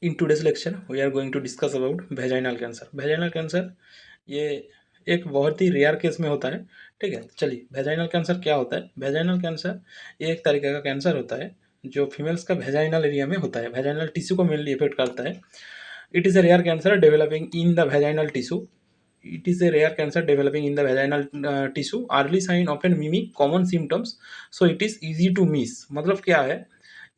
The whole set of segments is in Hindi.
In today's lecture, we are going to discuss about vaginal cancer. Vaginal cancer ये एक बहुत ही रेयर केस में होता है। ठीक है, चलिए वेजाइनल कैंसर क्या होता है। वेजाइनल कैंसर ये एक तरीके का कैंसर होता है जो फीमेल्स का वेजाइनल एरिया में होता है, वेजाइनल टिश्यू को मेनली इफेक्ट करता है। It is a rare cancer developing in the vaginal tissue. It is a rare cancer developing in the vaginal tissue. Early sign often mimic common symptoms, so it is easy to miss. मतलब क्या है,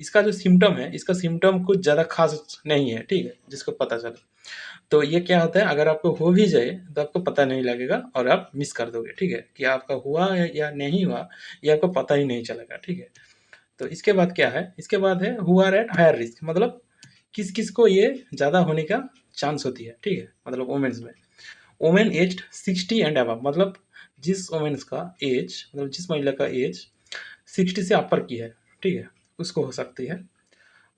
इसका जो सिम्टम है, इसका सिम्टम कुछ ज़्यादा खास नहीं है। ठीक है, जिसको पता चले तो ये क्या होता है, अगर आपको हो भी जाए तो आपको पता नहीं लगेगा और आप मिस कर दोगे। ठीक है, कि आपका हुआ है या नहीं हुआ ये आपको पता ही नहीं चलेगा। ठीक है, तो इसके बाद क्या है, इसके बाद है who are at higher risk. मतलब किस किस को ये ज़्यादा होने का चांस होती है। ठीक है, मतलब वुमेन्स में वुमेन एज्ड 60 एंड अबव, मतलब जिस वुमेन्स का एज, मतलब जिस महिला का एज 60 से अपर की है, ठीक है, उसको हो सकती है।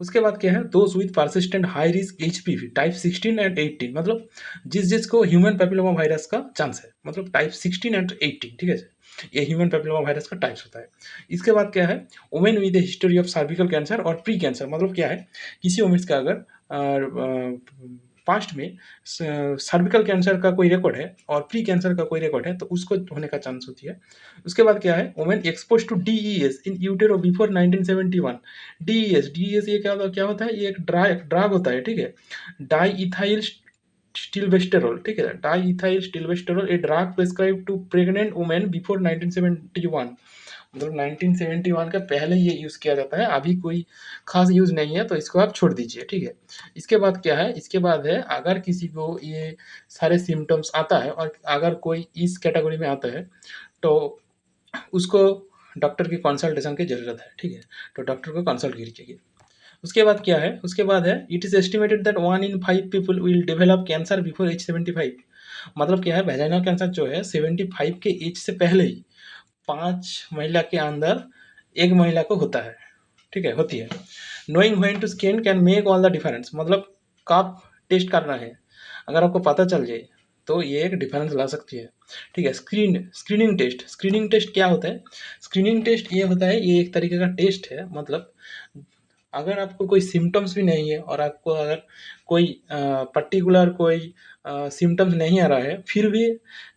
उसके बाद क्या है, those with persistent high risk HPV type 16 and 18, मतलब जिसको ह्यूमन पैपिलोमा वायरस का चांस है, मतलब टाइप 16 एंड 18। ठीक है, ये ह्यूमन पैपिलोमा वायरस का टाइप्स होता है। इसके बाद क्या है, women with A history of cervical cancer और प्री कैंसर, मतलब क्या है, किसी वुमेन्स का अगर पास्ट में सर्विकल कैंसर का कोई रिकॉर्ड है और प्री कैंसर का कोई रिकॉर्ड है तो उसको होने का चांस होती है। उसके बाद क्या है, women expose to DES in utero before 1971। DES ये क्या होता है, ये एक ड्रग होता है। ठीक है, डाई इथाइल स्टिलवेस्टेरोल। ठीक है, di ethyl stilbestrol a drug prescribe to pregnant women before 1971। मतलब 1971 का पहले ये यूज़ किया जाता है, अभी कोई खास यूज़ नहीं है तो इसको आप छोड़ दीजिए। ठीक है, इसके बाद क्या है, इसके बाद है अगर किसी को ये सारे सिम्टम्स आता है और अगर कोई इस कैटेगरी में आता है तो उसको डॉक्टर की कंसल्टेशन की ज़रूरत है। ठीक है, तो डॉक्टर को कंसल्ट कीजिए। उसके बाद क्या है, उसके बाद है it is estimated that 1 in 5 people will develop cancer before age 75। मतलब क्या है, वेजाइनल कैंसर जो है 75 के एज से पहले ही 5 महिला के अंदर एक महिला को होता है। ठीक है, होती है। Knowing when to scan can make all the difference, मतलब कब टेस्ट करना है अगर आपको पता चल जाए तो ये एक डिफरेंस ला सकती है। ठीक है, स्क्रीनिंग टेस्ट क्या होता है, स्क्रीनिंग टेस्ट ये होता है, ये एक तरीके का टेस्ट है। मतलब अगर आपको कोई सिम्टम्स भी नहीं है और आपको अगर कोई पर्टिकुलर कोई सिम्टम्स नहीं आ रहा है फिर भी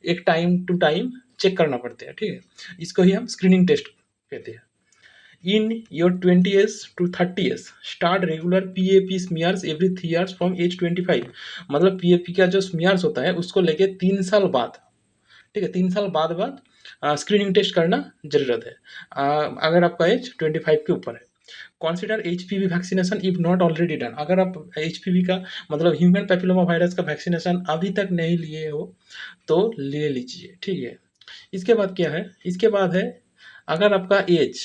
एक टाइम टू टाइम चेक करना पड़ता है। ठीक है, इसको ही हम स्क्रीनिंग टेस्ट कहते हैं। In your 20 years to 30 years start regular Pap smears every 3 years from age 25। मतलब पीएपी का जो स्मीयर्स होता है उसको लेके 3 साल बाद, ठीक है, 3 साल बाद स्क्रीनिंग टेस्ट करना जरूरत है अगर आपका एज 25 के ऊपर है। Consider HPV vaccination if not already done. अगर आप एचपीवी का मतलब ह्यूमन पैपिलोमा वायरस का वैक्सीनेशन अभी तक नहीं लिए हो तो ले लीजिए। ठीक है, इसके बाद क्या है, इसके बाद है अगर आपका एज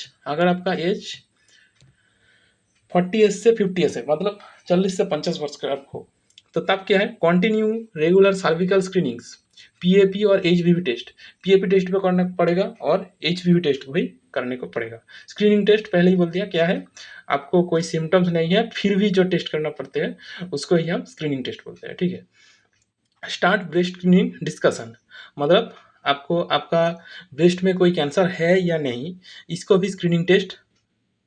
40 एज से 50 एज है, मतलब 40 से 50 वर्ष का आपको, तो तब क्या है, continue regular cervical screenings, PAP और एचवीवी टेस्ट। पीएपी टेस्ट भी करना पड़ेगा और एचवीवी टेस्ट भी करने को पड़ेगा। स्क्रीनिंग टेस्ट पहले ही बोल दिया क्या है, आपको कोई सिम्टम्स नहीं है फिर भी जो टेस्ट करना पड़ते हैं उसको ही हम स्क्रीनिंग टेस्ट बोलते हैं। ठीक है, स्टार्ट ब्रेस्ट स्क्रीनिंग डिस्कशन, मतलब आपको आपका ब्रेस्ट में कोई कैंसर है या नहीं इसको भी स्क्रीनिंग टेस्ट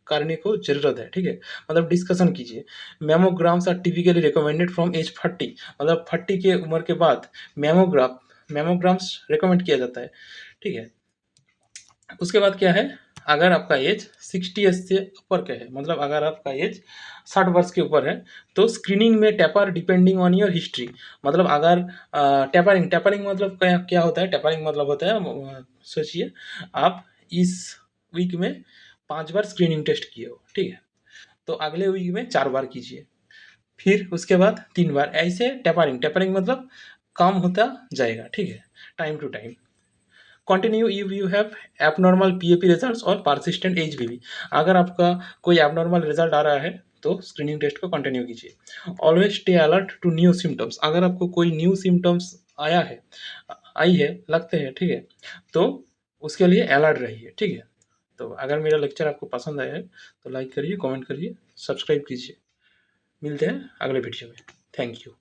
करने को जरूरत है। ठीक है, मतलब डिस्कशन कीजिए। Mammograms are typically recommended from age 40, मतलब 40 के उम्र के बाद मेमोग्राम्स रिकमेंड किया जाता है। ठीक है, उसके बाद क्या है, अगर आपका एज 60 एज से ऊपर का है, मतलब अगर आपका एज 60 वर्ष के ऊपर है तो स्क्रीनिंग में tapper depending on your history. मतलब अगर टैपरिंग मतलब क्या होता है, टैपरिंग मतलब होता है, सोचिए आप इस वीक में 5 बार स्क्रीनिंग टेस्ट किए हो। ठीक है, तो अगले वीक में 4 बार कीजिए, फिर उसके बाद 3 बार, ऐसे टैपरिंग मतलब कम होता जाएगा। ठीक है, time to time. Continue if you have abnormal Pap results और परसिस्टेंट एचबीवी। अगर आपका कोई एबनॉर्मल रिजल्ट आ रहा है तो स्क्रीनिंग टेस्ट को कंटिन्यू कीजिए। Always stay alert to new symptoms. अगर आपको कोई न्यू सिम्टम्स आई है लगते हैं, ठीक है, तो उसके लिए अलर्ट रहिए। ठीक है, तो अगर मेरा लेक्चर आपको पसंद आया है तो लाइक करिए, कमेंट करिए, सब्सक्राइब कीजिए। मिलते हैं अगले वीडियो में। Thank you.